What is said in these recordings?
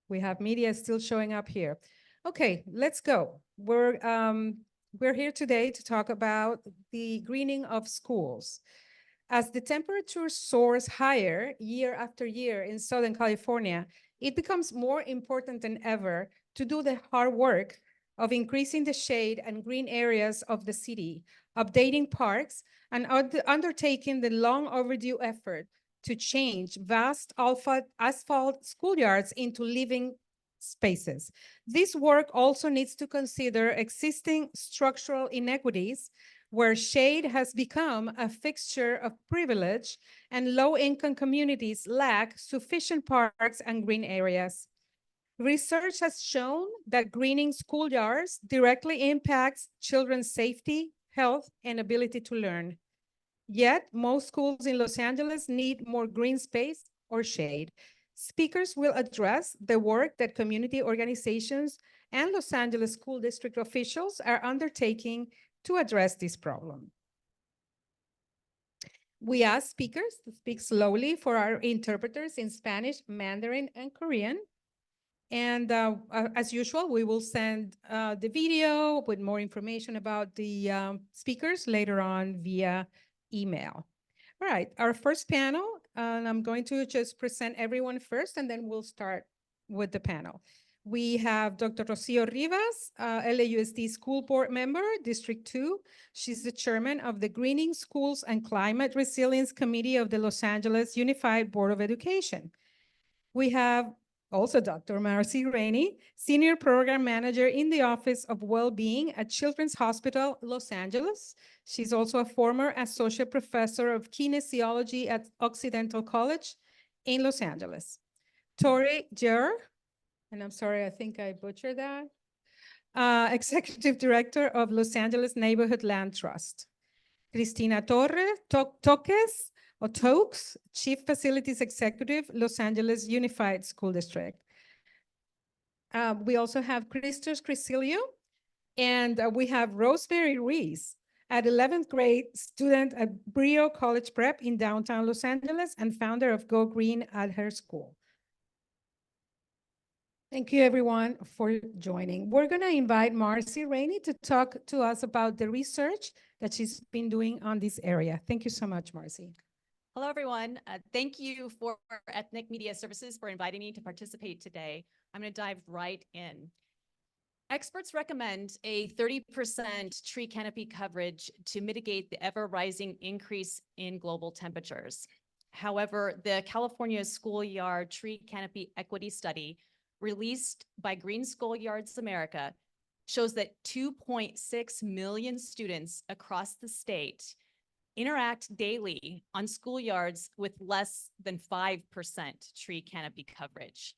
We have media still showing up here. Okay, let's go. We're here today to talk about the greening of schools. As the temperature soars higher year after year in Southern California, it becomes more important than ever to do the hard work of increasing the shade and green areas of the city, updating parks, and undertaking the long overdue effort to change vast asphalt schoolyards into living spaces. This work also needs to consider existing structural inequities where shade has become a fixture of privilege and low-income communities lack sufficient parks and green areas. Research has shown that greening schoolyards directly impacts children's safety, health, and ability to learn. Yet, most schools in Los Angeles need more green space or shade. Speakers will address the work that community organizations and Los Angeles School District officials are undertaking to address this problem. We ask speakers to speak slowly for our interpreters in Spanish, Mandarin, and Korean. And as usual, we will send the video with more information about the speakers later on via email. All right, our first panel, and I'm going to just present everyone first, and then we'll start with the panel. We have Dr. Rocio Rivas, LAUSD School Board Member, District 2. She's the chairman of the Greening Schools and Climate Resilience Committee of the Los Angeles Unified Board of Education. We have also Dr. Marcy Rainey, Senior Program Manager in the Office of Wellbeing at Children's Hospital, Los Angeles. She's also a former Associate Professor of Kinesiology at Occidental College in Los Angeles. Tori Jer, and I'm sorry, I think I butchered that, Executive Director of Los Angeles Neighborhood Land Trust. Cristina Torres Toques, or Tokes, Chief Facilities Executive, Los Angeles Unified School District. We also have Christos Crisilio, and we have Rosemary Reese, at 11th grade student at Brio College Prep in downtown Los Angeles and founder of Go Green at her school. Thank you, everyone, for joining. We're going to invite Marcy Rainey to talk to us about the research that she's been doing on this area. Thank you so much, Marcy. Hello, everyone. Thank you for Ethnic Media Services for inviting me to participate today. I'm going to dive right in. Experts recommend a 30% tree canopy coverage to mitigate the ever-rising increase in global temperatures. However, the California Schoolyard Tree Canopy Equity Study released by Green Schoolyards America shows that 2.6 million students across the state interact daily on schoolyards with less than 5% tree canopy coverage.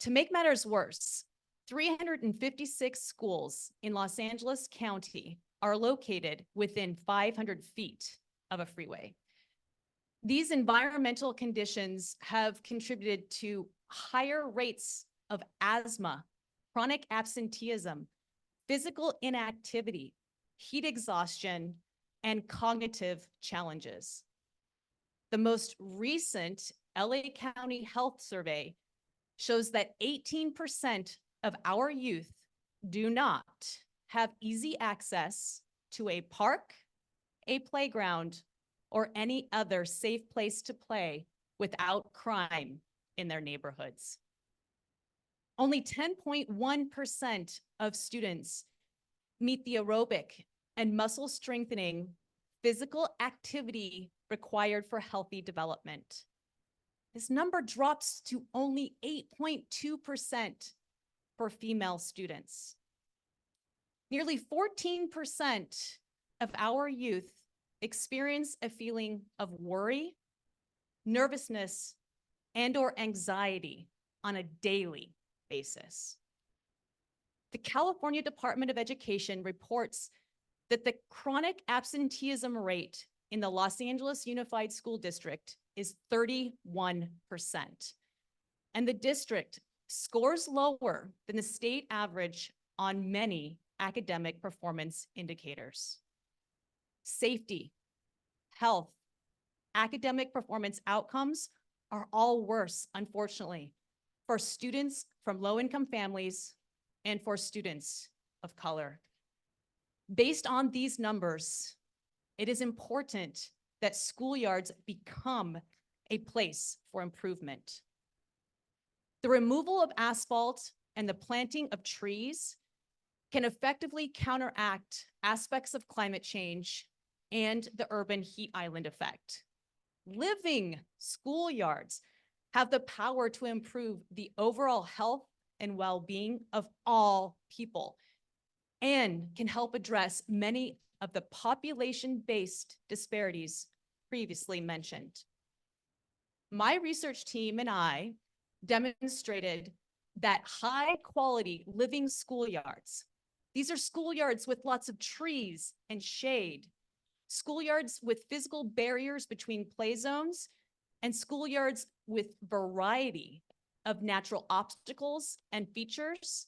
To make matters worse, 356 schools in Los Angeles County are located within 500 feet of a freeway. These environmental conditions have contributed to higher rates of asthma, chronic absenteeism, physical inactivity, heat exhaustion, and cognitive challenges. The most recent LA County Health Survey shows that 18% of our youth do not have easy access to a park, a playground, or any other safe place to play without crime in their neighborhoods. Only 10.1% of students meet the aerobic and muscle strengthening physical activity required for healthy development. This number drops to only 8.2% for female students. Nearly 14% of our youth experience a feeling of worry, nervousness, and/or anxiety on a daily basis. The California Department of Education reports that the chronic absenteeism rate in the Los Angeles Unified School District is 31%. And the district scores lower than the state average on many academic performance indicators. Safety, health, academic performance outcomes are all worse, unfortunately, for students from low-income families and for students of color. Based on these numbers, it is important that schoolyards become a place for improvement. The removal of asphalt and the planting of trees can effectively counteract aspects of climate change and the urban heat island effect. Living schoolyards have the power to improve the overall health and well-being of all people and can help address many of the population-based disparities previously mentioned. My research team and I demonstrated that high-quality living schoolyards, these are schoolyards with lots of trees and shade, schoolyards with physical barriers between play zones, and schoolyards with variety of natural obstacles and features,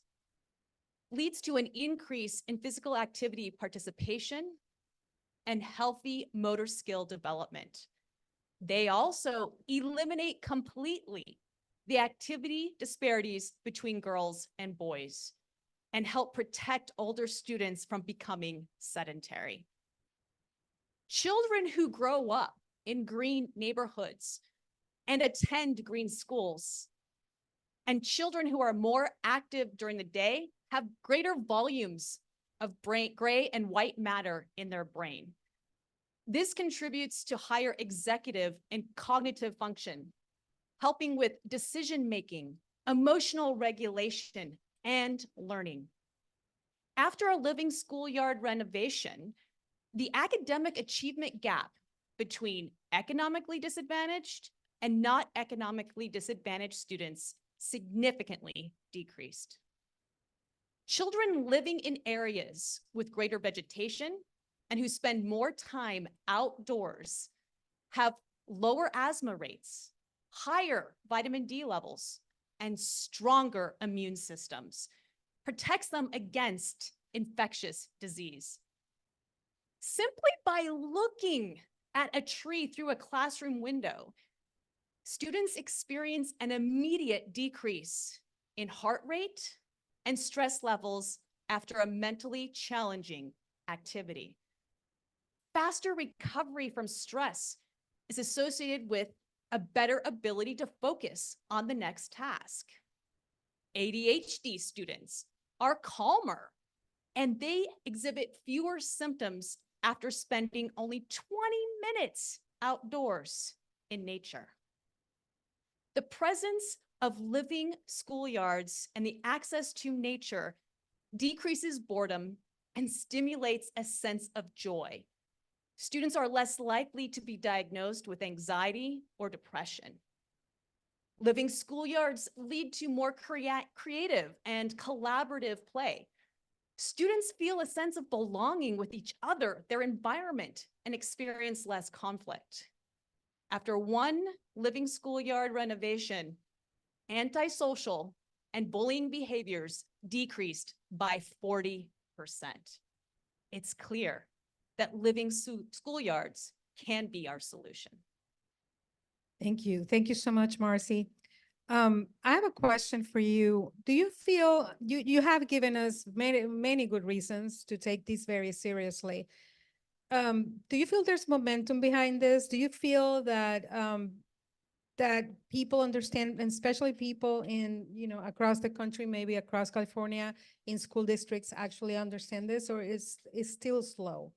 leads to an increase in physical activity participation and healthy motor skill development. They also eliminate completely the activity disparities between girls and boys and help protect older students from becoming sedentary. Children who grow up in green neighborhoods and attend green schools, and children who are more active during the day have greater volumes of gray and white matter in their brain. This contributes to higher executive and cognitive function, helping with decision-making, emotional regulation, and learning. After a living schoolyard renovation, the academic achievement gap between economically disadvantaged and not economically disadvantaged students significantly decreased. Children living in areas with greater vegetation and who spend more time outdoors have lower asthma rates, higher vitamin D levels, and stronger immune systems, protects them against infectious disease. Simply by looking at a tree through a classroom window, students experience an immediate decrease in heart rate and stress levels after a mentally challenging activity. Faster recovery from stress is associated with a better ability to focus on the next task. ADHD students are calmer and they exhibit fewer symptoms after spending only 20 minutes outdoors in nature. The presence of living schoolyards and the access to nature decreases boredom and stimulates a sense of joy. Students are less likely to be diagnosed with anxiety or depression. Living schoolyards lead to more creative and collaborative play. Students feel a sense of belonging with each other, their environment, and experience less conflict. After one living schoolyard renovation, antisocial and bullying behaviors decreased by 40%. It's clear that living schoolyards can be our solution. Thank you. Thank you so much, Marcy. I have a question for you. Do you feel you have given us many good reasons to take this very seriously? Do you feel there's momentum behind this? Do you feel that that people understand, and especially people in, across the country, maybe across California, in school districts actually understand this, or is still slow?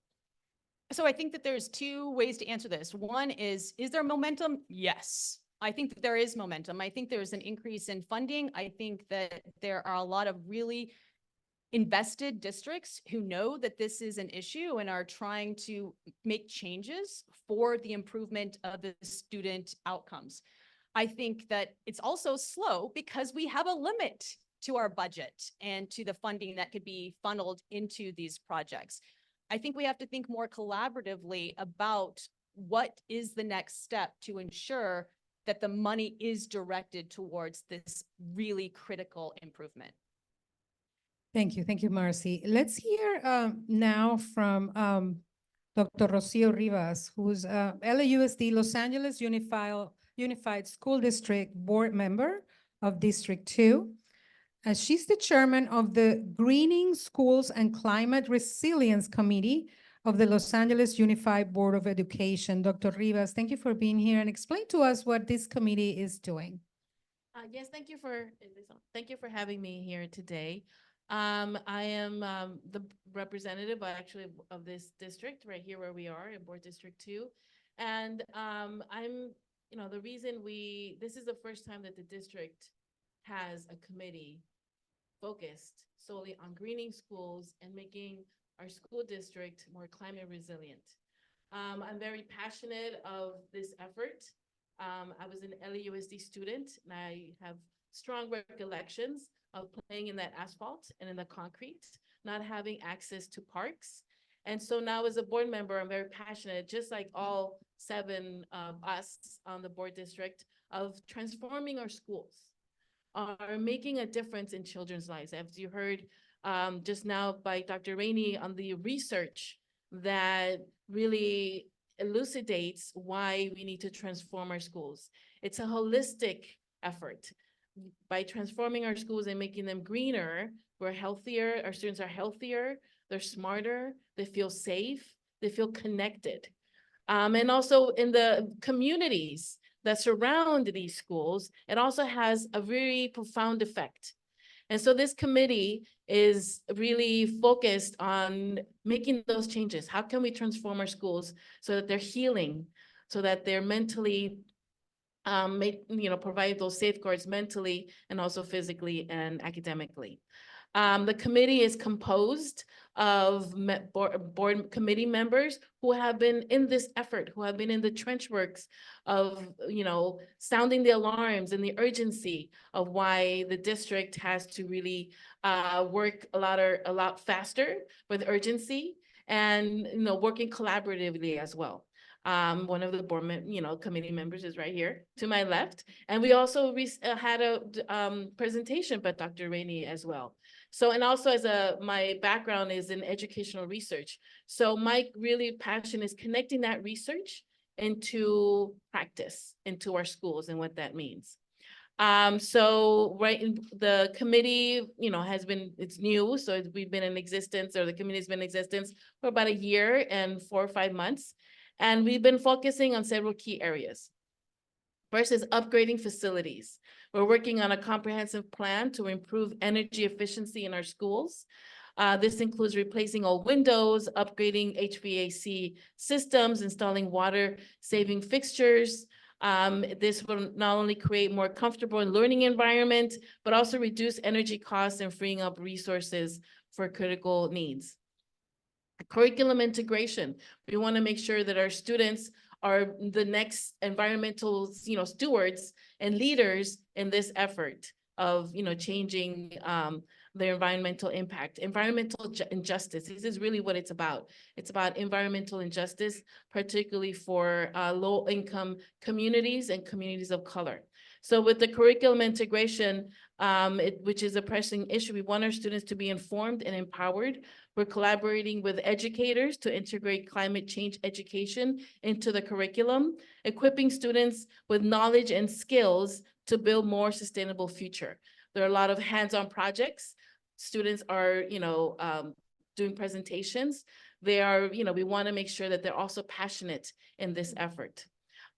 So I think that there's two ways to answer this. One is there momentum? Yes. I think that there is momentum. I think there's an increase in funding. I think that there are a lot of really invested districts who know that this is an issue and are trying to make changes for the improvement of the student outcomes. I think that it's also slow because we have a limit to our budget and to the funding that could be funneled into these projects. I think we have to think more collaboratively about what is the next step to ensure that the money is directed towards this really critical improvement. Thank you, Marcy. Let's hear now from Dr. Rocio Rivas, who's LAUSD Los Angeles Unified School District Board Member of District 2. She's the chairman of the Greening Schools and Climate Resilience Committee of the Los Angeles Unified Board of Education. Dr. Rivas, thank you for being here and explain to us what this committee is doing. Yes, thank you for having me here today. I am the representative actually of this district right here where we are in Board District 2. And the reason this is the first time that the district has a committee focused solely on greening schools and making our school district more climate resilient. I'm very passionate of this effort. I was an LAUSD student, and I have strong recollections of playing in that asphalt and in the concrete, not having access to parks. And so now as a board member, I'm very passionate, just like all 7 of us on the board district, of transforming our schools, are making a difference in children's lives. As you heard just now by Dr. Rainey on the research that really elucidates why we need to transform our schools. It's a holistic effort. By transforming our schools and making them greener, we're healthier, our students are healthier, they're smarter, they feel safe, they feel connected. And also in the communities that surround these schools, it also has a very profound effect. And so this committee is really focused on making those changes. How can we transform our schools so that they're healing, so that they're mentally, provide those safeguards mentally and also physically and academically. The committee is composed of board committee members who have been in this effort, who have been in the trench works of, sounding the alarms and the urgency of why the district has to really work a lot faster with urgency and, working collaboratively as well. One of the committee members is right here to my left. And we also had a presentation by Dr. Rainey as well. So, and also my background is in educational research. So my really passion is connecting that research into practice, into our schools and what that means. So the committee, it's new. So we've been in existence, or the committee's been in existence for about 1 year and 4 or 5 months. And we've been focusing on several key areas. First is upgrading facilities. We're working on a comprehensive plan to improve energy efficiency in our schools. This includes replacing all windows, upgrading HVAC systems, installing water-saving fixtures. This will not only create more comfortable learning environment, but also reduce energy costs and freeing up resources for critical needs. Curriculum integration. We want to make sure that our students are the next environmental, stewards and leaders in this effort of, changing their environmental impact. Environmental injustice. This is really what it's about. It's about environmental injustice, particularly for low-income communities and communities of color. So with the curriculum integration, which is a pressing issue, we want our students to be informed and empowered. We're collaborating with educators to integrate climate change education into the curriculum, equipping students with knowledge and skills to build more sustainable future. There are a lot of hands-on projects. Students are, doing presentations. They are, we want to make sure that they're also passionate in this effort.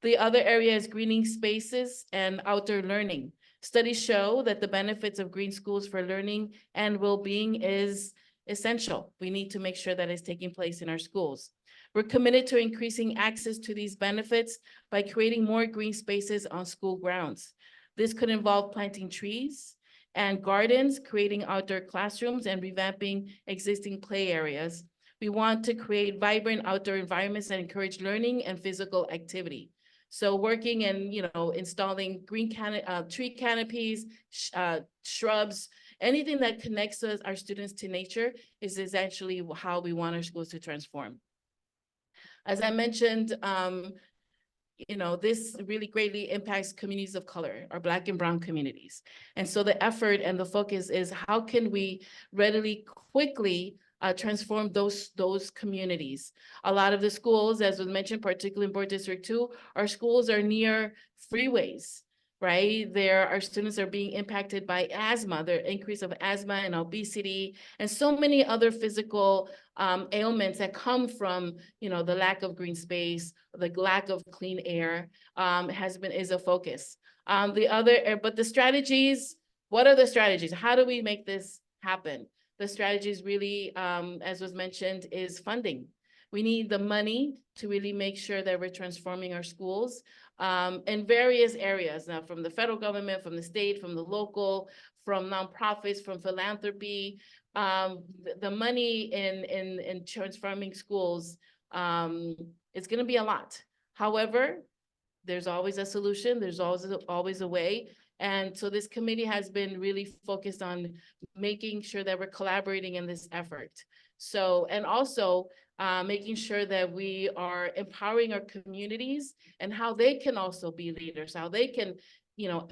The other area is greening spaces and outdoor learning. Studies show that the benefits of green schools for learning and well-being is essential. We need to make sure that it's taking place in our schools. We're committed to increasing access to these benefits by creating more green spaces on school grounds. This could involve planting trees and gardens, creating outdoor classrooms, and revamping existing play areas. We want to create vibrant outdoor environments that encourage learning and physical activity. So working and, installing green tree canopies, shrubs, anything that connects us, our students to nature is essentially how we want our schools to transform. As I mentioned, this really greatly impacts communities of color, our Black and Brown communities. And so the effort and the focus is how can we readily, quickly transform those communities. A lot of the schools, as was mentioned, particularly in Board District 2, our schools are near freeways. right? There are students that are being impacted by asthma, the increase of asthma and obesity, and so many other physical ailments that come from, the lack of green space, the lack of clean air is a focus. But the strategies, what are the strategies? How do we make this happen? The strategies really, as was mentioned, is funding. We need the money to really make sure that we're transforming our schools in various areas, now from the federal government, from the state, from the local, from nonprofits, from philanthropy. The money in transforming schools is going to be a lot. However, there's always a solution. There's always a way. And so this committee has been really focused on making sure that we're collaborating in this effort. So, and also making sure that we are empowering our communities and how they can also be leaders, how they can,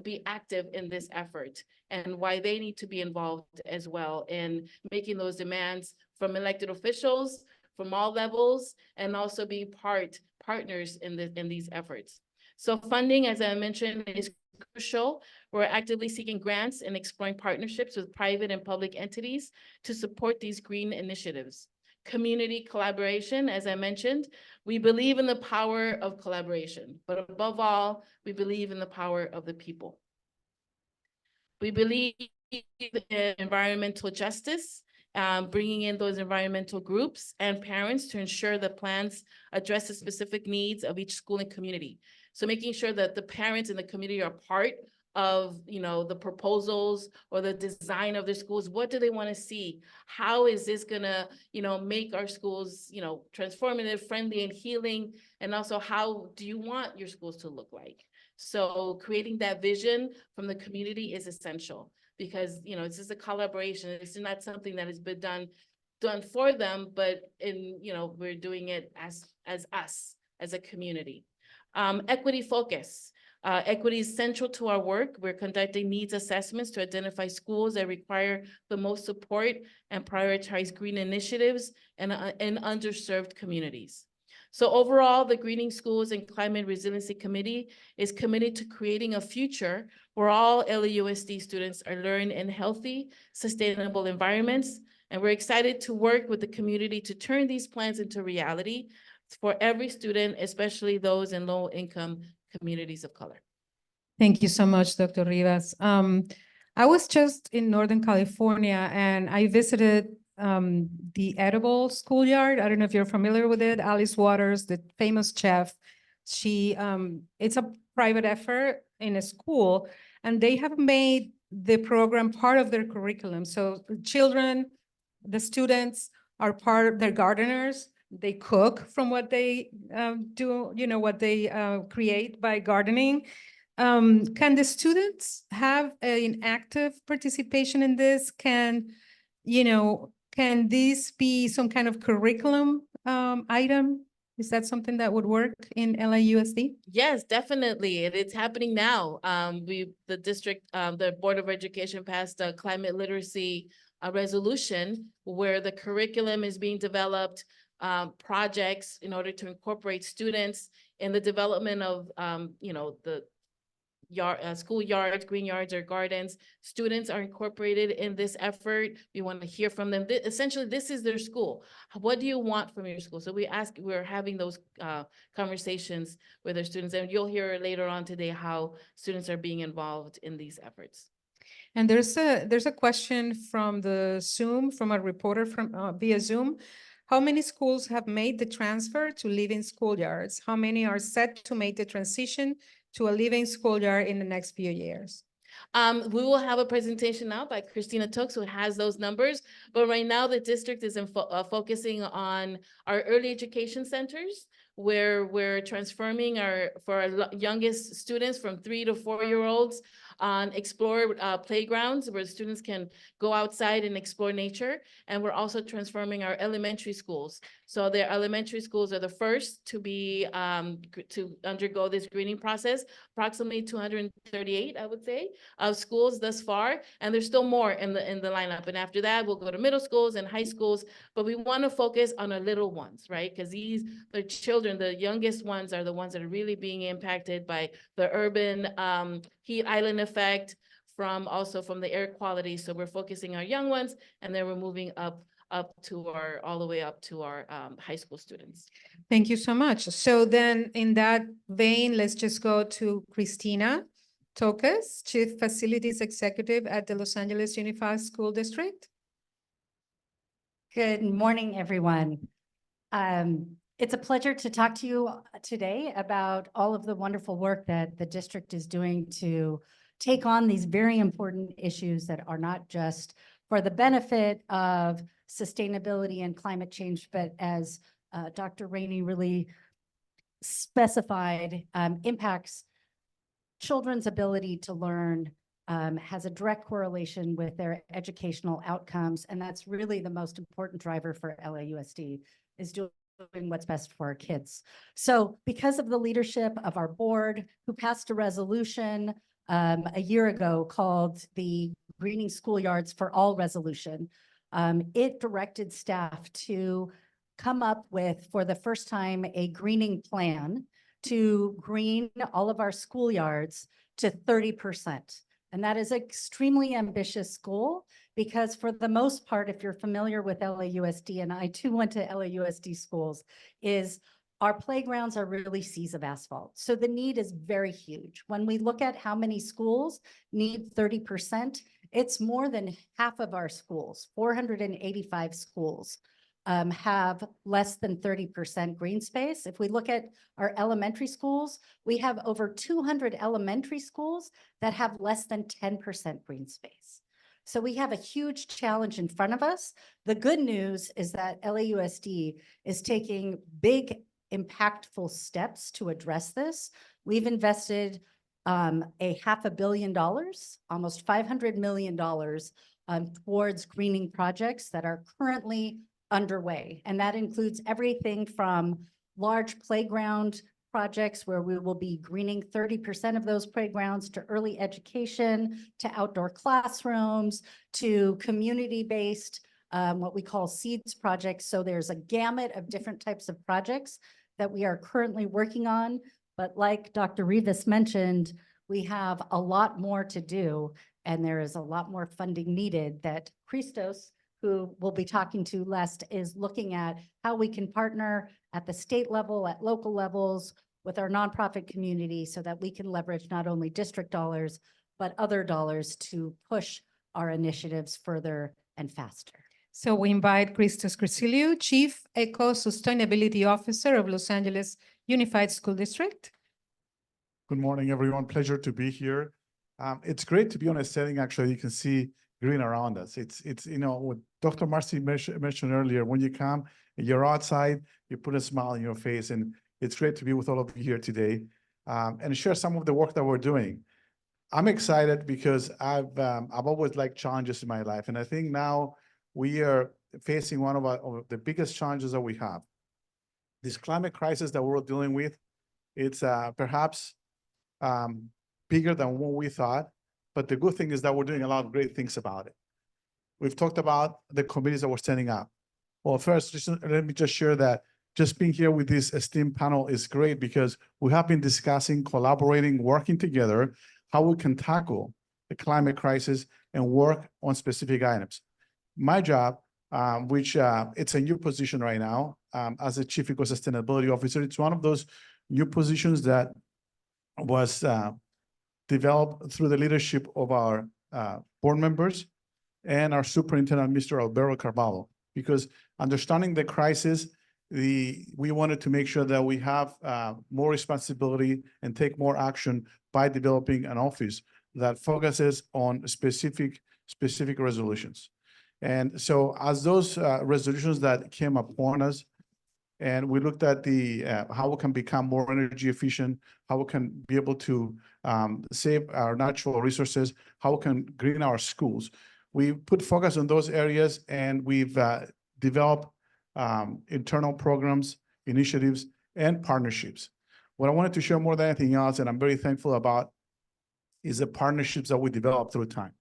be active in this effort, and why they need to be involved as well in making those demands from elected officials from all levels, and also be partners in these efforts. So funding, as I mentioned, is crucial. We're actively seeking grants and exploring partnerships with private and public entities to support these green initiatives. Community collaboration, as I mentioned, we believe in the power of collaboration, but above all, we believe in the power of the people. We believe in environmental justice, bringing in those environmental groups and parents to ensure the plans address the specific needs of each school and community. So making sure that the parents in the community are part of, the proposals or the design of their schools. What do they want to see? How is this gonna, make our schools, transformative, friendly, and healing? And also, how do you want your schools to look like? So creating that vision from the community is essential, because, it's just a collaboration. It's not something that has been done for them, but we're doing it as us, as a community. Equity focus. Equity is central to our work. We're conducting needs assessments to identify schools that require the most support and prioritize green initiatives in underserved communities. So overall, the Greening Schools and Climate Resiliency Committee is committed to creating a future where all LAUSD students are learning in healthy, sustainable environments. And we're excited to work with the community to turn these plans into reality for every student, especially those in low-income communities of color. Thank you so much, Dr. Rivas. I was just in Northern California and I visited the Edible Schoolyard. I don't know if you're familiar with it. Alice Waters, the famous chef, it's a private effort in a school, and they have made the program part of their curriculum. So the children, the students are they're gardeners. They cook from what they do, what they create by gardening. Can the students have an active participation in this? Can this be some kind of curriculum item? Is that something that would work in LAUSD? Yes, definitely. It's happening now. The district, the Board of Education passed a climate literacy resolution where the curriculum is being developed, projects in order to incorporate students in the development of, the schoolyards, green yards, or gardens. Students are incorporated in this effort. We want to hear from them. Essentially, this is their school. What do you want from your school? So we're having those conversations with our students, and you'll hear later on today how students are being involved in these efforts. And there's a question from the Zoom, from a reporter from via Zoom. How many schools have made the transfer to living schoolyards? How many are set to make the transition to a living schoolyard in the next few years? We will have a presentation now by Christina Tooks, who has those numbers. But right now, the district is focusing on our early education centers, where we're transforming for our youngest students from 3 to 4-year-olds on explore playgrounds where students can go outside and explore nature. And we're also transforming our elementary schools. So the elementary schools are the first to be to undergo this greening process. Approximately 238, I would say, of schools thus far, and there's still more in the lineup. And after that, we'll go to middle schools and high schools. But we want to focus on our little ones, right? Because the children, the youngest ones, are the ones that are really being impacted by the urban heat island effect, from also from the air quality. So we're focusing our young ones, and then we're moving up to our, all the way up to our high school students. Thank you so much. So then in that vein, let's just go to Christina Tokas, Chief Facilities Executive at the Los Angeles Unified School District. Good morning, everyone. It's a pleasure to talk to you today about all of the wonderful work that the district is doing to take on these very important issues that are not just for the benefit of sustainability and climate change, but as Dr. Rainey really specified, impacts children's ability to learn, has a direct correlation with their educational outcomes. And that's really the most important driver for LAUSD, is doing what's best for our kids. So because of the leadership of our board, who passed a resolution a year ago called the Greening Schoolyards for All resolution, it directed staff to come up with, for the first time, a greening plan to green all of our schoolyards to 30%. And that is an extremely ambitious goal, because for the most part, if you're familiar with LAUSD, and I too went to LAUSD schools, is our playgrounds are really seas of asphalt. So the need is very huge. When we look at how many schools need 30%, it's more than half of our schools, 485 schools, have less than 30% green space. If we look at our elementary schools, we have over 200 elementary schools that have less than 10% green space. So we have a huge challenge in front of us. The good news is that LAUSD is taking big, impactful steps to address this. We've invested a $500 million, almost $500 million towards greening projects that are currently underway. And that includes everything from large playground projects where we will be greening 30% of those playgrounds, to early education, to outdoor classrooms, to community-based, what we call seeds projects. So there's a gamut of different types of projects that we are currently working on. But like Dr. Rivas mentioned, we have a lot more to do, and there is a lot more funding needed that Christos, who we'll be talking to last, is looking at how we can partner at the state level, at local levels, with our nonprofit community, so that we can leverage not only district dollars, but other dollars to push our initiatives further and faster. So we invite Christos Chrysiliou, Chief Eco-Sustainability Officer of Los Angeles Unified School District. Good morning, everyone. Pleasure to be here. It's great to be on a setting. Actually, you can see green around us. It's you know, what Dr. Marcy mentioned earlier, when you come and you're outside, you put a smile on your face, and it's great to be with all of you here today and share some of the work that we're doing. I'm excited because I've always liked challenges in my life, and I think now we are facing one of the biggest challenges that we have. This climate crisis that we're dealing with, it's perhaps bigger than what we thought, but the good thing is that we're doing a lot of great things about it. We've talked about the committees that we're setting up. Well, first, let me just share that just being here with this esteemed panel is great, because we have been discussing, collaborating, working together, how we can tackle the climate crisis and work on specific items. My job, which it's a new position right now, as a Chief Eco-Sustainability Officer, it's one of those new positions that was developed through the leadership of our board members and our superintendent, Mr. Alberto Carvalho, because understanding the crisis, we wanted to make sure that we have more responsibility and take more action by developing an office that focuses on specific resolutions. And so as those resolutions that came upon us, and we looked at the how we can become more energy efficient, how we can be able to save our natural resources, how we can green our schools. We put focus on those areas, and we've developed internal programs, initiatives, and partnerships. What I wanted to share more than anything else, and I'm very thankful about, is the partnerships that we developed through time.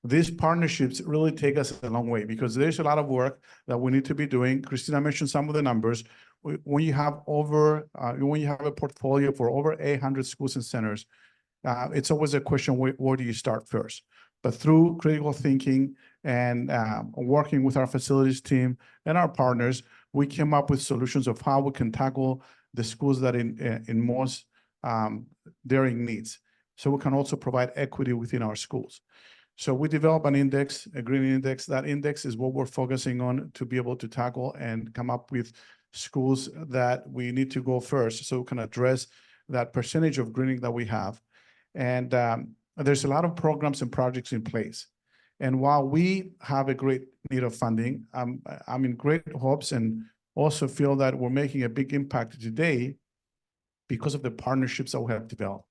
These partnerships really take us a long way, because there's a lot of work that we need to be doing. Christina mentioned some of the numbers. When you have a portfolio for over 800 schools and centers, it's always a question, where do you start first? But through critical thinking and working with our facilities team and our partners, we came up with solutions of how we can tackle the schools that in most daring needs. So we can also provide equity within our schools. So we develop an index, a green index. That index is what we're focusing on to be able to tackle and come up with schools that we need to go first, so we can address that percentage of greening that we have. And there's a lot of programs and projects in place. And while we have a great need of funding, I'm in great hopes and also feel that we're making a big impact today because of the partnerships that we have developed.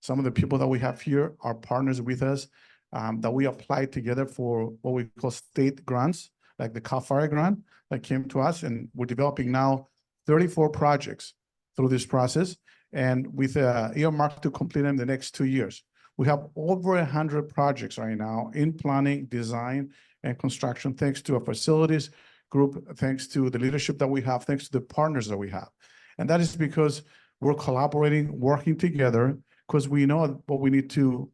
Some of the people that we have here are partners with us that we applied together for what we call state grants, like the CAL FIRE grant that came to us. And we're developing now 34 projects through this process, and with earmarked to complete them in the next 2 years. We have over 100 projects right now in planning, design, and construction, thanks to our facilities group, thanks to the leadership that we have, thanks to the partners that we have. And that is because we're collaborating, working together, because we know what we need to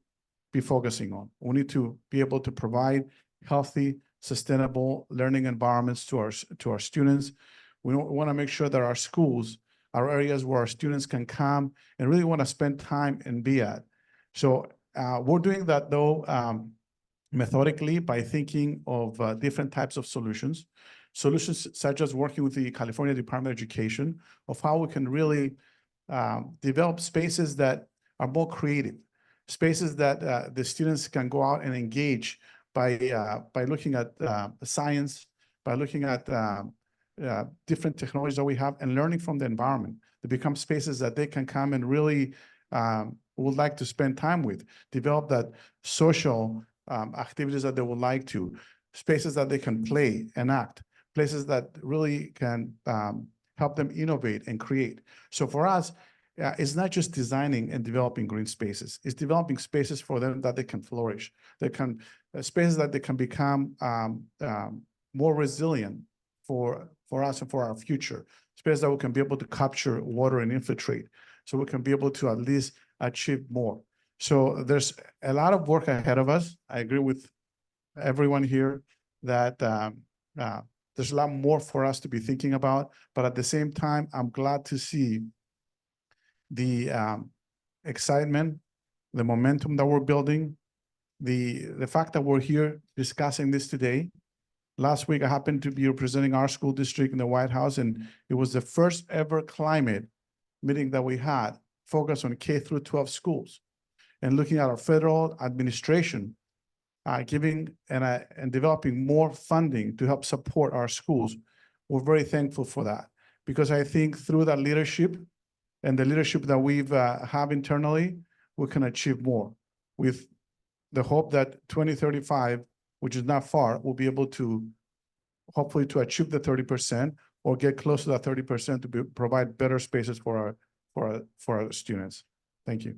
be focusing on. We need to be able to provide healthy, sustainable learning environments to our students. We want to make sure that our schools are areas where our students can come and really want to spend time and be at. So we're doing that, though, methodically, by thinking of different types of solutions such as working with the California Department of Education, of how we can really develop spaces that are more creative, spaces that the students can go out and engage by looking at science, by looking at different technologies that we have, and learning from the environment. They become spaces that they can come and really would like to spend time with, develop that social activities that they would like to, spaces that they can play and act, places that really can help them innovate and create. So for us, it's not just designing and developing green spaces. It's developing spaces for them that they can flourish. They can spaces that they can become more resilient for us and for our future. Spaces that we can be able to capture water and infiltrate, so we can be able to at least achieve more. So there's a lot of work ahead of us. I agree with everyone here that there's a lot more for us to be thinking about. But at the same time, I'm glad to see the excitement, the momentum that we're building, the fact that we're here discussing this today. Last week, I happened to be representing our school district in the White House, and it was the first ever climate meeting that we had focused on K-12 schools, and looking at our federal administration giving and developing more funding to help support our schools. We're very thankful for that, because I think through that leadership and the leadership that we've have internally, we can achieve more, with the hope that 2035, which is not far, we'll be able to hopefully to achieve the 30% or get close to that 30% to provide better spaces for our students. Thank you.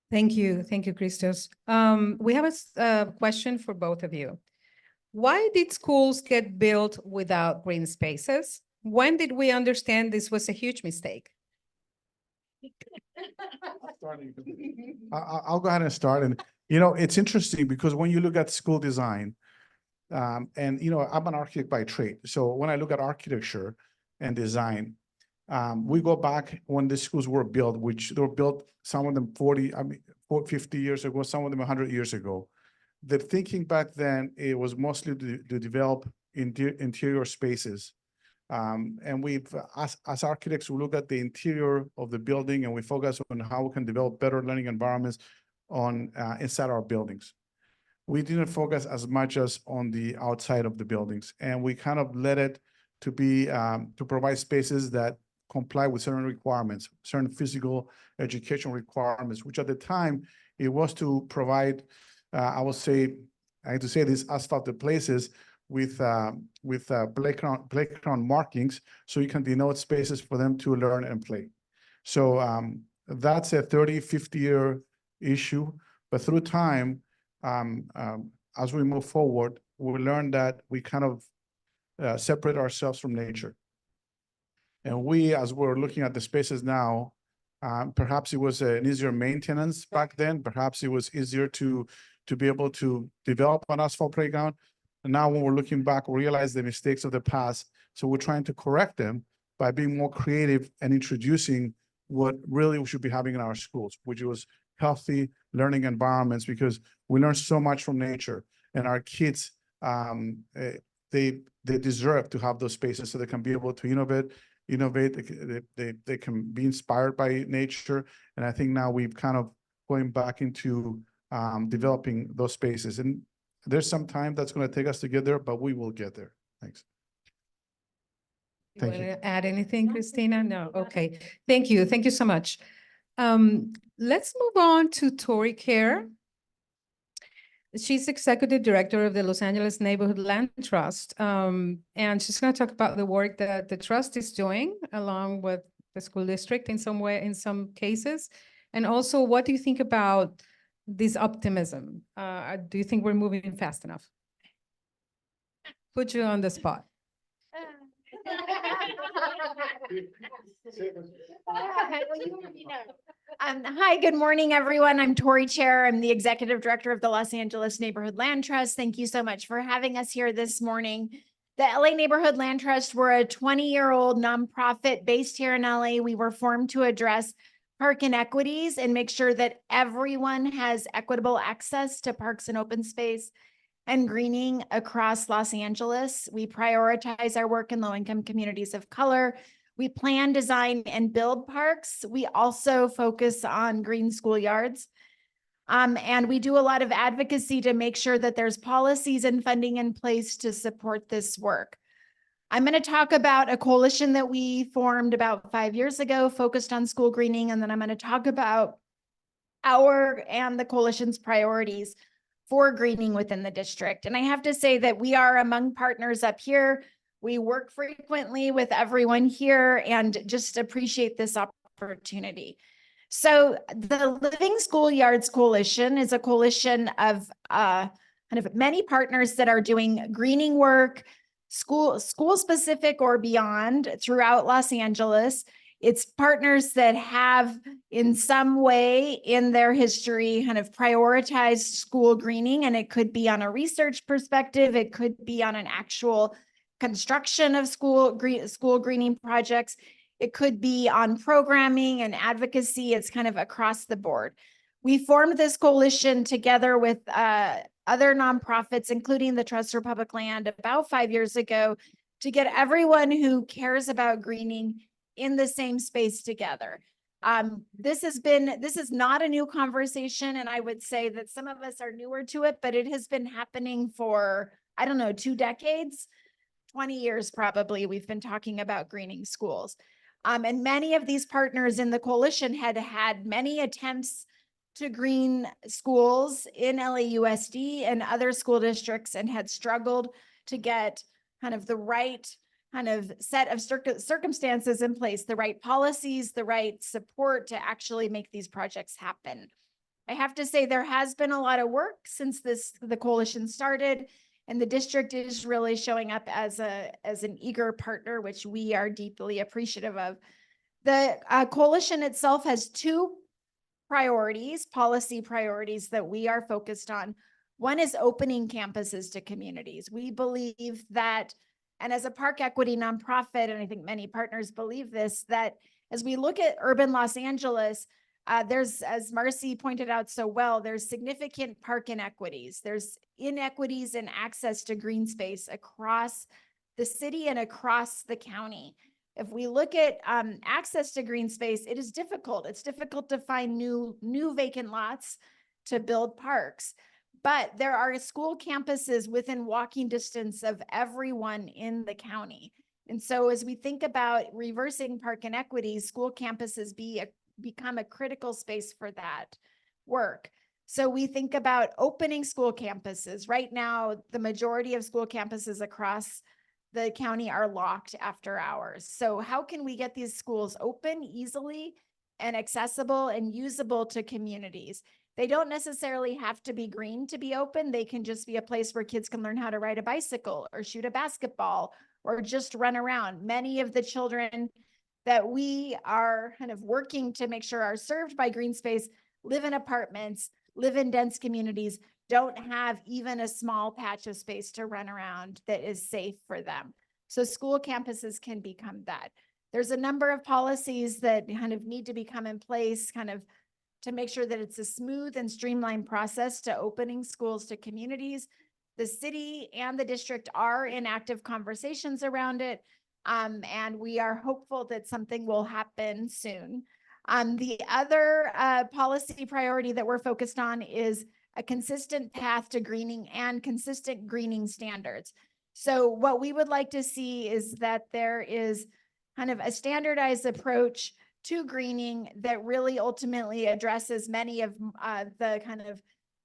Thank you, Christos. We have a question for both of you. Why did schools get built without green spaces? When did we understand this was a huge mistake? I'll go ahead and start. And, it's interesting because when you look at school design, and, I'm an architect by trade. So when I look at architecture and design, we go back when the schools were built, which they were built, some of them 50 years ago, some of them 100 years ago. The thinking back then, it was mostly to develop interior spaces. And as architects, we look at the interior of the building and we focus on how we can develop better learning environments inside our buildings. We didn't focus as much as on the outside of the buildings, and we kind of let it to be to provide spaces that comply with certain requirements, certain physical education requirements, which at the time it was to provide, I hate to say this, asphalted places with playground markings, so you can denote spaces for them to learn and play. So that's a 30, 50-year issue, but through time, as we move forward, we learn that we kind of separate ourselves from nature. And we, as we're looking at the spaces now, Perhaps it was an easier maintenance back then. Perhaps it was easier to be able to develop an asphalt playground. And now when we're looking back, we realize the mistakes of the past. So we're trying to correct them by being more creative and introducing what really we should be having in our schools, which was healthy learning environments, because we learn so much from nature, and our kids, they deserve to have those spaces so they can be able to innovate. They can be inspired by nature. And I think now we've kind of going back into developing those spaces. And there's some time that's going to take us to get there, but we will get there. Thanks. Thank you. Want to add anything, Christina? No. Okay. Thank you. Thank you so much. Let's move on to Tori Kerr. She's Executive Director of the Los Angeles Neighborhood Land Trust. And she's going to talk about the work that the trust is doing along with the school district in some way, in some cases. And also, what do you think about this optimism? Do you think we're moving fast enough? Put you on the spot. Hi, good morning, everyone. I'm Tori Chair. I'm the Executive Director of the Los Angeles Neighborhood Land Trust. Thank you so much for having us here this morning. The LA Neighborhood Land Trust, we're a 20-year-old nonprofit based here in LA. We were formed to address park inequities and make sure that everyone has equitable access to parks and open space and greening across Los Angeles. We prioritize our work in low-income communities of color. We plan, design, and build parks. We also focus on green schoolyards. And we do a lot of advocacy to make sure that there's policies and funding in place to support this work. I'm going to talk about a coalition that we formed about 5 years ago, focused on school greening, and then I'm going to talk about our and the coalition's priorities for greening within the district. And I have to say that we are among partners up here. We work frequently with everyone here and just appreciate this opportunity. So the Living Schoolyards Coalition is a coalition of kind of many partners that are doing greening work, school specific or beyond throughout Los Angeles. It's partners that have in some way in their history kind of prioritized school greening, and it could be on a research perspective, it could be on an actual construction of school greening projects, it could be on programming and advocacy. It's kind of across the board. We formed this coalition together with other nonprofits, including the Trust for Public Land, about 5 years ago, to get everyone who cares about greening in the same space together. This is not a new conversation, and I would say that some of us are newer to it, but it has been happening for, I don't know, 2 decades, 20 years probably. We've been talking about greening schools. And many of these partners in the coalition had had many attempts to green schools in LAUSD and other school districts and had struggled to get kind of the right kind of set of circumstances in place, the right policies, the right support to actually make these projects happen. I have to say there has been a lot of work since the coalition started, and the district is really showing up as an eager partner, which we are deeply appreciative of. The coalition itself has 2 priorities, policy priorities that we are focused on. One is opening campuses to communities. We believe that, and as a park equity nonprofit, and I think many partners believe this, that as we look at urban Los Angeles, there's, as Marcy pointed out so well, there's significant park inequities. There's inequities in access to green space across the city and across the county. If we look at access to green space, it is difficult. It's difficult to find new vacant lots to build parks. But there are school campuses within walking distance of everyone in the county. And so as we think about reversing park inequities, school campuses become a critical space for that work. So we think about opening school campuses. Right now, the majority of school campuses across the county are locked after hours. So how can we get these schools open easily and accessible and usable to communities? They don't necessarily have to be green to be open. They can just be a place where kids can learn how to ride a bicycle or shoot a basketball or just run around. Many of the children that we are kind of working to make sure are served by green space, live in apartments, live in dense communities, don't have even a small patch of space to run around that is safe for them. So school campuses can become that. There's a number of policies that kind of need to become in place, kind of to make sure that it's a smooth and streamlined process to opening schools to communities. The city and the district are in active conversations around it. And we are hopeful that something will happen soon. The other policy priority that we're focused on is a consistent path to greening and consistent greening standards. So what we would like to see is that there is kind of a standardized approach to greening that really ultimately addresses many of the kind of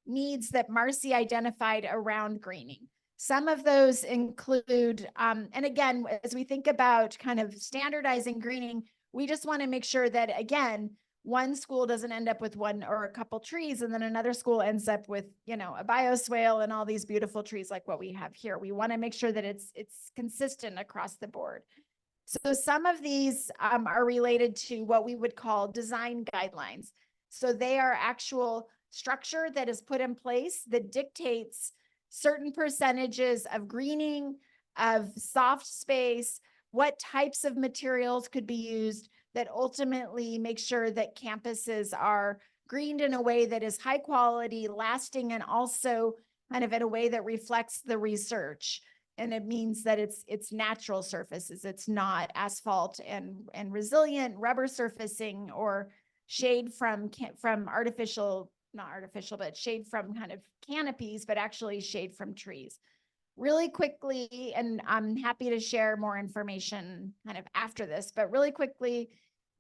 needs that Marcy identified around greening. Some of those include, and again, as we think about kind of standardizing greening, we just want to make sure that, again, one school doesn't end up with one or a couple trees, and then another school ends up with, you know, a bioswale and all these beautiful trees like what we have here. We want to make sure that it's consistent across the board. So some of these are related to what we would call design guidelines. So they are actual structure that is put in place that dictates certain percentages of greening, of soft space, what types of materials could be used that ultimately make sure that campuses are greened in a way that is high quality, lasting, and also kind of in a way that reflects the research. And it means that it's natural surfaces. It's not asphalt and resilient rubber surfacing or shade from artificial, not artificial, but shade from kind of canopies, but actually shade from trees. Really quickly, and I'm happy to share more information kind of after this, but really quickly,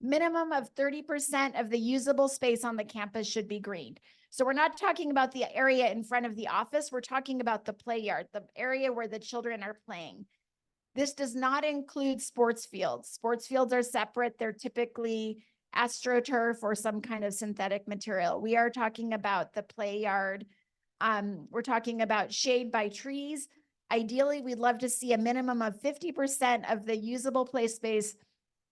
minimum of 30% of the usable space on the campus should be greened. So we're not talking about the area in front of the office. We're talking about the play yard, the area where the children are playing. This does not include sports fields. Sports fields are separate. They're typically AstroTurf or some kind of synthetic material. We are talking about the play yard. We're talking about shade by trees. Ideally, we'd love to see a minimum of 50% of the usable play space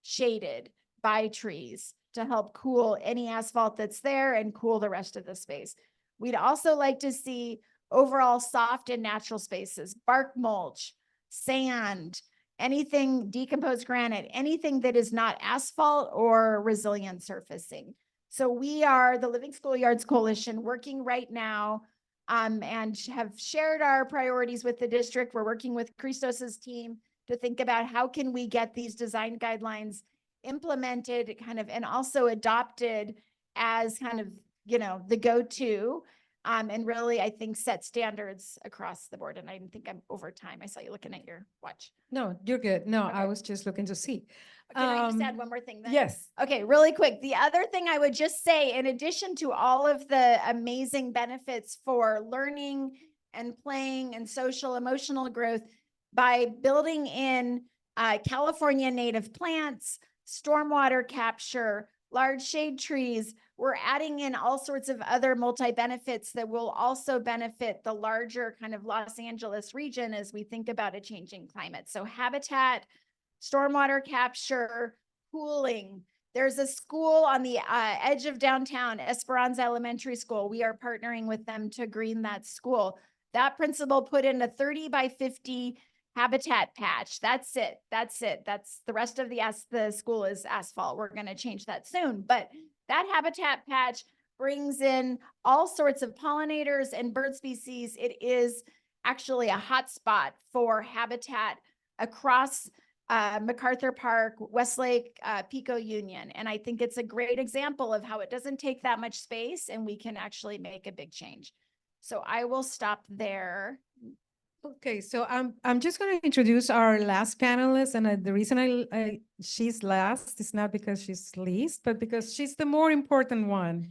shaded by trees to help cool any asphalt that's there and cool the rest of the space. We'd also like to see overall soft and natural spaces, bark mulch, sand, anything, decomposed granite, anything that is not asphalt or resilient surfacing. So we are the Living Schoolyards Coalition working right now and have shared our priorities with the district. We're working with Christos's team to think about how can we get these design guidelines implemented kind of and also adopted as kind of, you know, the go-to and really, I think, set standards across the board. And I think I'm over time. I saw you looking at your watch. No, you're good. No, I Okay. was just looking to see. Can I just add one more thing then? Yes. Okay, really quick. The other thing I would just say, in addition to all of the amazing benefits for learning and playing and social emotional growth, by building in California native plants, stormwater capture, large shade trees, we're adding in all sorts of other multi-benefits that will also benefit the larger kind of Los Angeles region as we think about a changing climate. So habitat, stormwater capture, cooling. There's a school on the edge of downtown, Esperanza Elementary School. We are partnering with them to green that school. That principal put in a 30 by 50 habitat patch. That's it. That's it. That's the rest of the school is asphalt. We're going to change that soon. But that habitat patch brings in all sorts of pollinators and bird species. It is actually a hotspot for habitat across MacArthur Park, Westlake, Pico Union. And I think it's a great example of how it doesn't take that much space and we can actually make a big change. So I will stop there. Okay, so I'm just going to introduce our last panelist, and the reason she's last is not because she's least, but because she's the more important one.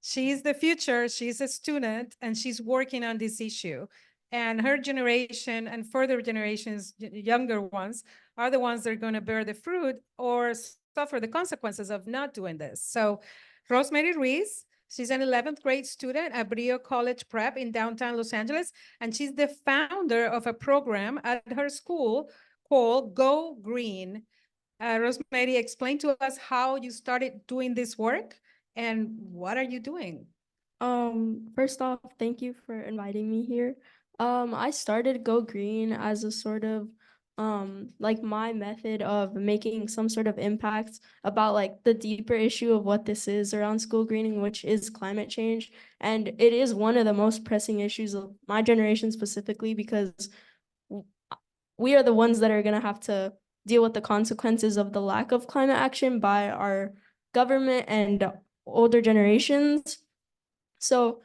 She's the future, she's a student, and she's working on this issue. And her generation and further generations, younger ones, are the ones that are going to bear the fruit or suffer the consequences of not doing this. So Rosemary Ruiz, she's an 11th grade student at Brio College Prep in downtown Los Angeles, and she's the founder of a program at her school called Go Green. Rosemary, explain to us how you started doing this work and what are you doing? First off, thank you for inviting me here. I started Go Green as a sort of like my method of making some sort of impact about like the deeper issue of what this is around school greening, which is climate change. And it is one of the most pressing issues of my generation specifically because w- we are the ones that are gonna have to deal with the consequences of the lack of climate action by our government and older generations. So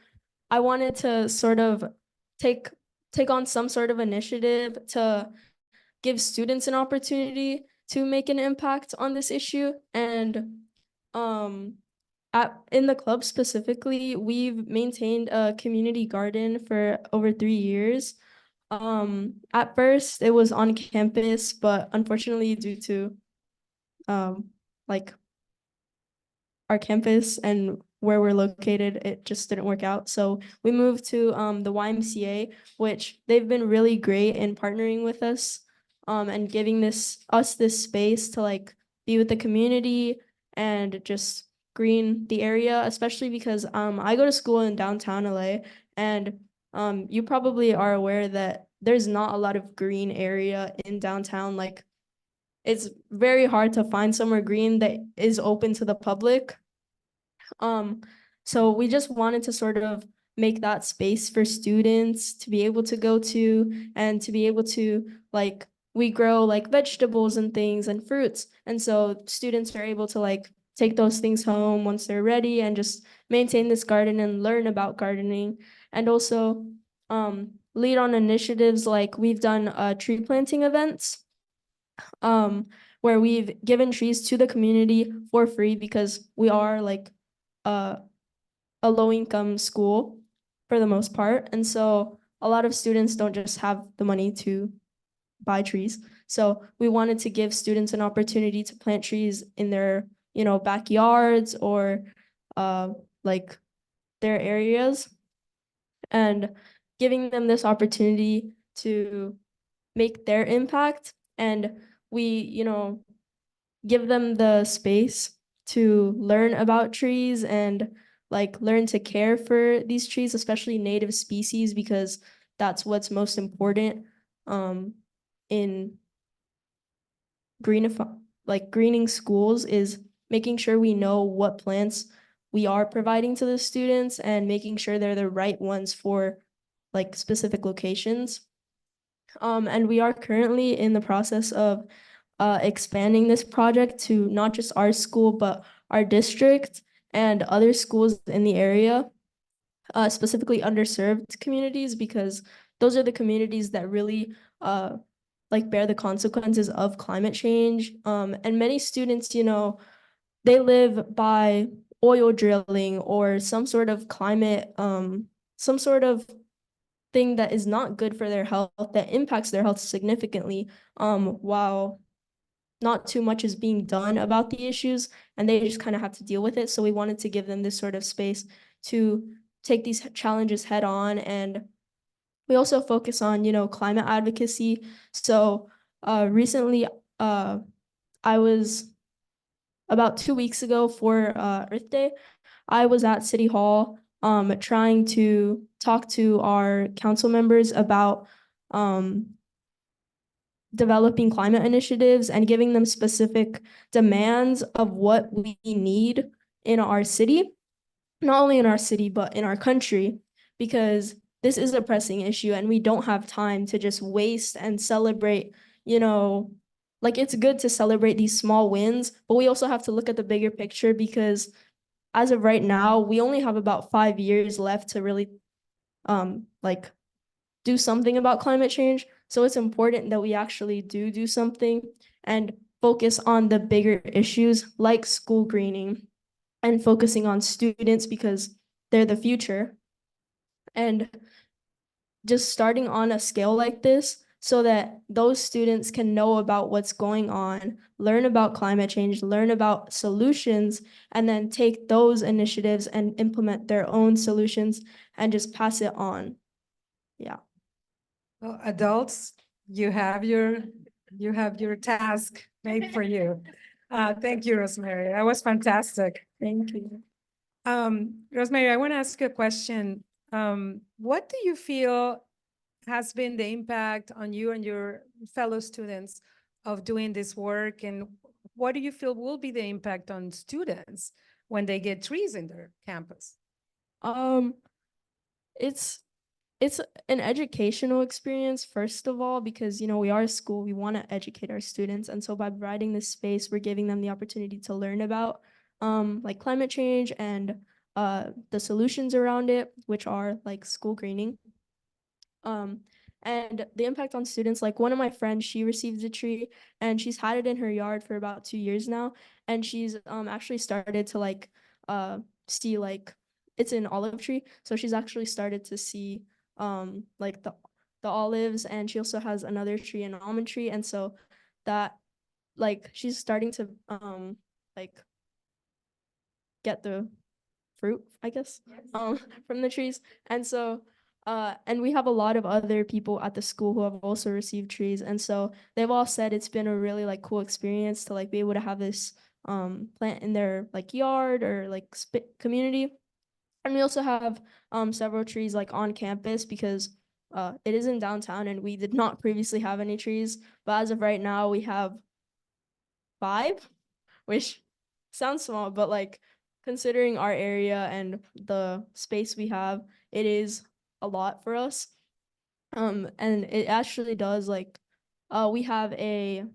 I wanted to sort of take take on some sort of initiative to give students an opportunity to make an impact on this issue. And um, in the club specifically, we've maintained a community garden for over 3 years. At first, it was on campus, but unfortunately, due to like our campus and where we're located, it just didn't work out. So we moved to the YMCA, which they've been really great in partnering with us and giving us this space to like be with the community and just green the area, especially because I go to school in downtown LA, and you probably are aware that there's not a lot of green area in downtown. Like it's very hard to find somewhere green that is open to the public. So we just wanted to sort of make that space for students to be able to go to and to be able to like we grow like vegetables and things and fruits. And so students are able to like take those things home once they're ready and just maintain this garden and learn about gardening. And also lead on initiatives like we've done tree planting events where we've given trees to the community for free because we are like a low income school for the most part. And so a lot of students don't just have the money to buy trees. So we wanted to give students an opportunity to plant trees in their, backyards or like their areas, and giving them this opportunity to make their impact. And we, give them the space to learn about trees and like learn to care for these trees, especially native species, because that's what's most important in greening schools, is making sure we know what plants we are providing to the students and making sure they're the right ones for like specific locations. And we are currently in the process of expanding this project to not just our school, but our district and other schools in the area, specifically underserved communities, because those are the communities that really like bear the consequences of climate change. And many students, they live by oil drilling or some sort of climate, some sort of thing that is not good for their health, that impacts their health significantly, while not too much is being done about the issues, and they just kind of have to deal with it. So we wanted to give them this sort of space to take these challenges head on. And we also focus on, climate advocacy. So recently, I was about 2 weeks ago for Earth Day, I was at City Hall trying to talk to our council members about developing climate initiatives and giving them specific demands of what we need in our city, not only in our city, but in our country, because this is a pressing issue and we don't have time to just waste and celebrate, like it's good to celebrate these small wins, but we also have to look at the bigger picture, because as of right now, we only have about 5 years left to really like do something about climate change. So it's important that we actually do something and focus on the bigger issues like school greening and focusing on students because they're the future. And just starting on a scale like this so that those students can know about what's going on, learn about climate change, learn about solutions, and then take those initiatives and implement their own solutions and just pass it on. Yeah. Well, adults, you have your task made for you. Thank you, Rosemary. That was fantastic. Thank you. Rosemary, I want to ask you a question. What do you feel has been the impact on you and your fellow students of doing this work? And what do you feel will be the impact on students when they get trees in their campus? It's an educational experience, first of all, because, we are a school, we want to educate our students. And so by providing this space, we're giving them the opportunity to learn about like climate change and the solutions around it, which are like school greening. And the impact on students, like one of my friends, she received a tree and she's had it in her yard for about 2 years now. And she's actually started to like see like it's an olive tree. So she's actually started to see like the olives, and she also has another tree, an almond tree. And so that like she's starting to like get the fruit, I guess, from the trees. And so and we have a lot of other people at the school who have also received trees. And so they've all said it's been a really like cool experience to like be able to have this plant in their like yard or like community. And we also have several trees like on campus because it is in downtown and we did not previously have any trees. But as of right now, we have 5, which sounds small, but like considering our area and the space we have, it is a lot for us. And it actually does like we have a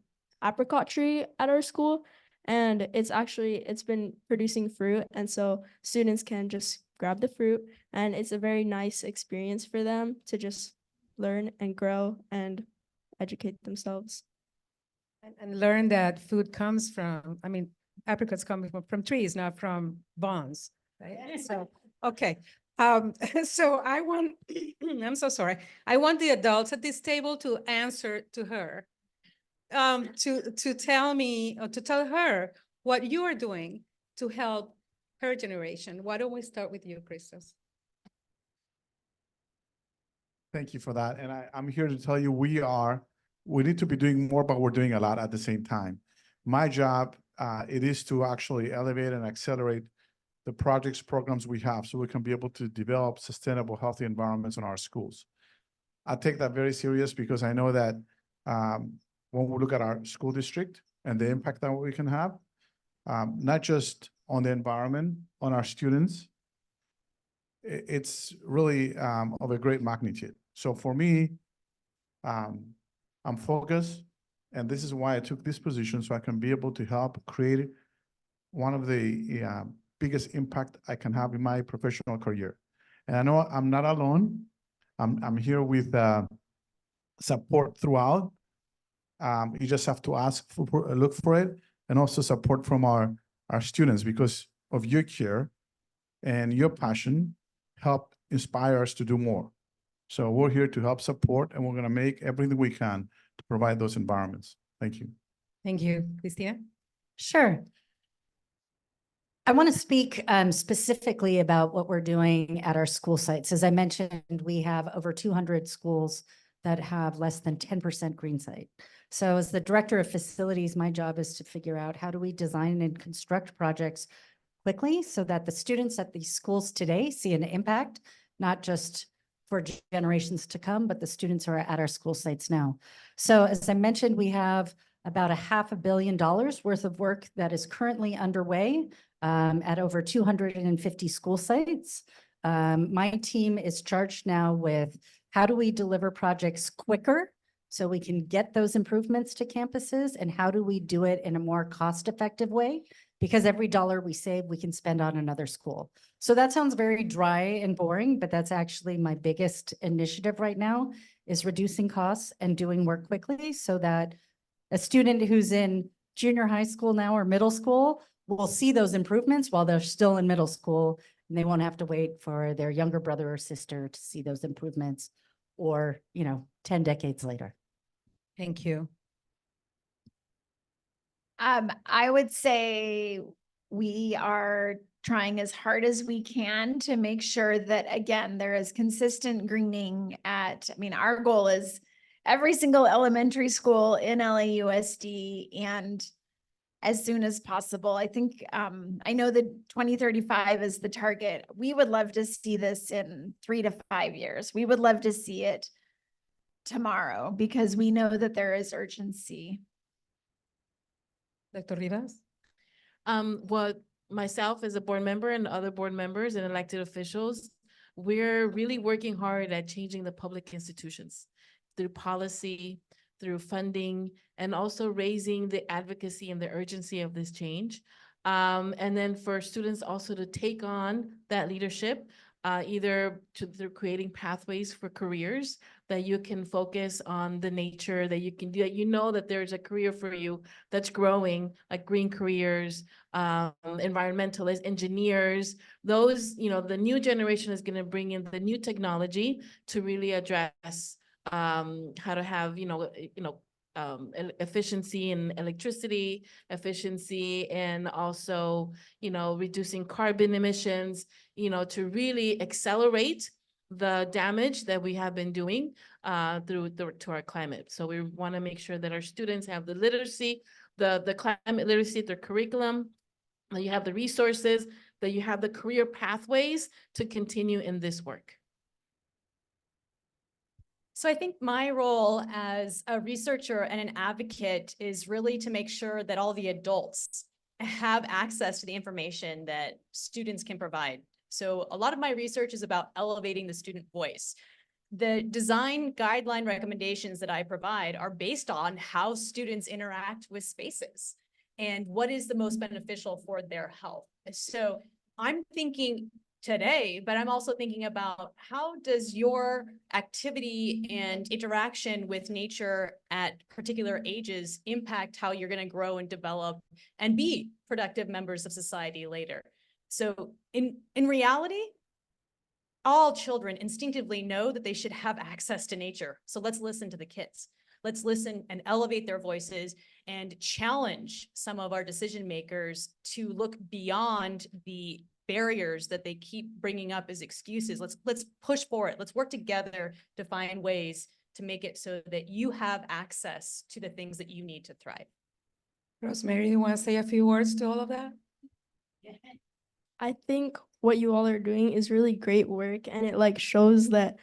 apricot tree at our school, and it's been producing fruit, and so students can just grab the fruit, and it's a very nice experience for them to just learn and grow and educate themselves. And learn that food comes from, apricots come from trees, not from bonds, right? So, okay. So I want, I'm so sorry. I want the adults at this table to answer to her, to tell me, or to tell her what you are doing to help her generation. Why don't we start with you, Christos? Thank you for that. And I'm here to tell you we need to be doing more, but we're doing a lot at the same time. My job, it is to actually elevate and accelerate the projects, programs we have so we can be able to develop sustainable, healthy environments in our schools. I take that very serious because I know that when we look at our school district and the impact that we can have, not just on the environment, on our students, it's really of a great magnitude. So for me, I'm focused, and this is why I took this position, so I can be able to help create one of the biggest impact I can have in my professional career. And I know I'm not alone. I'm here with support throughout. You just have to look for it, and also support from our students, because of your care and your passion help inspire us to do more. So we're here to help support, and we're going to make everything we can to provide those environments. Thank you. Thank you, Cristina. Sure. I want to speak specifically about what we're doing at our school sites. As I mentioned, we have over 200 schools that have less than 10% green site. So as the director of facilities, my job is to figure out how do we design and construct projects quickly so that the students at these schools today see an impact, not just for generations to come, but the students who are at our school sites now. So as I mentioned, we have about $500 million worth of work that is currently underway at over 250 school sites. My team is charged now with how do we deliver projects quicker so we can get those improvements to campuses, and how do we do it in a more cost-effective way? Because every dollar we save, we can spend on another school. So that sounds very dry and boring, but that's actually my biggest initiative right now, is reducing costs and doing work quickly so that a student who's in junior high school now or middle school will see those improvements while they're still in middle school, and they won't have to wait for their younger brother or sister to see those improvements, or, 10 decades later. Thank you. I would say we are trying as hard as we can to make sure that, again, there is consistent greening our goal is every single elementary school in LAUSD and as soon as possible. I think, I know that 2035 is the target. We would love to see this in 3 to 5 years. We would love to see it tomorrow because we know that there is urgency. Dr. Rivas? Well, myself as a board member and other board members and elected officials, we're really working hard at changing the public institutions through policy, through funding, and also raising the advocacy and the urgency of this change. And then for students also to take on that leadership, either through creating pathways for careers that you can focus on the nature that you can do, that you know that there's a career for you that's growing, like green careers, environmentalists, engineers, those, the new generation is going to bring in the new technology to really address how to have, efficiency in electricity, efficiency and also, reducing carbon emissions, to really accelerate the damage that we have been doing to our climate. So we want to make sure that our students have the literacy, the climate literacy, their curriculum, that you have the resources, that you have the career pathways to continue in this work. So I think my role as a researcher and an advocate is really to make sure that all the adults have access to the information that students can provide. So a lot of my research is about elevating the student voice. The design guideline recommendations that I provide are based on how students interact with spaces and what is the most beneficial for their health. So I'm thinking today, but I'm also thinking about how does your activity and interaction with nature at particular ages impact how you're going to grow and develop and be productive members of society later. So in reality, all children instinctively know that they should have access to nature. So let's listen to the kids. Let's listen and elevate their voices and challenge some of our decision makers to look beyond the barriers that they keep bringing up as excuses. Let's push for it. Let's work together to find ways to make it so that you have access to the things that you need to thrive. Rosemary, you want to say a few words to all of that? I think what you all are doing is really great work, and it shows that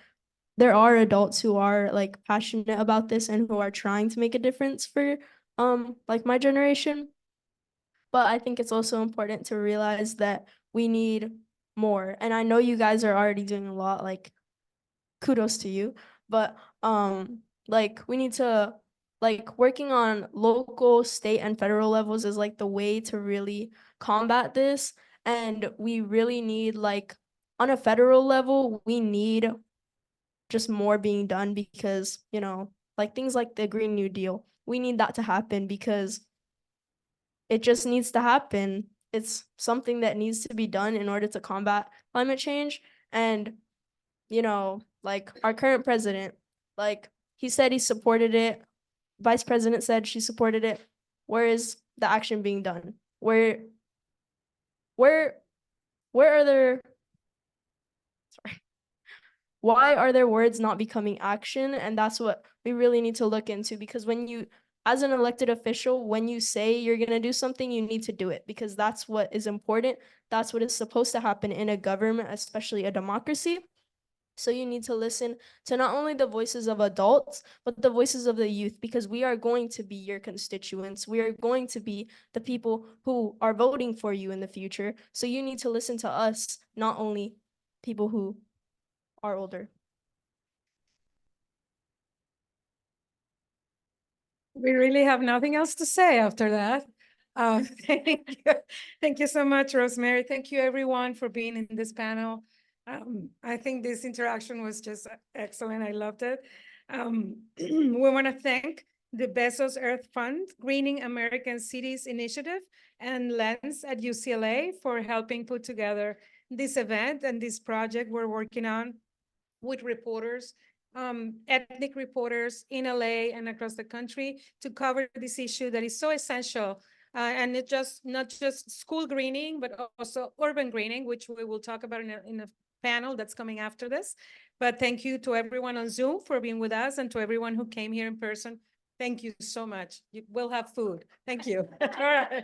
there are adults who are passionate about this and who are trying to make a difference for my generation. But I think it's also important to realize that we need more. And I know you guys are already doing a lot, kudos to you. But we need to working on local, state, and federal levels is the way to really combat this. And we really need on a federal level, we need just more being done because, things like the Green New Deal, we need that to happen because it just needs to happen. It's something that needs to be done in order to combat climate change. And, our current president, he said he supported it. Vice President said she supported it. Where is the action being done? Where are there, why are their words not becoming action? And that's what we really need to look into, because when you, as an elected official, when you say you're going to do something, you need to do it, because that's what is important. That's what is supposed to happen in a government, especially a democracy. So you need to listen to not only the voices of adults, but the voices of the youth, because we are going to be your constituents. We are going to be the people who are voting for you in the future. So you need to listen to us, not only people who are older. We really have nothing else to say after that. Thank you. Thank you so much, Rosemary. Thank you, everyone, for being in this panel. I think this interaction was just excellent. I loved it. We want to thank the Bezos Earth Fund, Greening American Cities Initiative, and Lens at UCLA for helping put together this event and this project we're working on with reporters, ethnic reporters in LA and across the country to cover this issue that is so essential. And it not just school greening, but also urban greening, which we will talk about in panel that's coming after this. But thank you to everyone on Zoom for being with us and to everyone who came here in person. Thank you so much. We'll have food. Thank you. All right.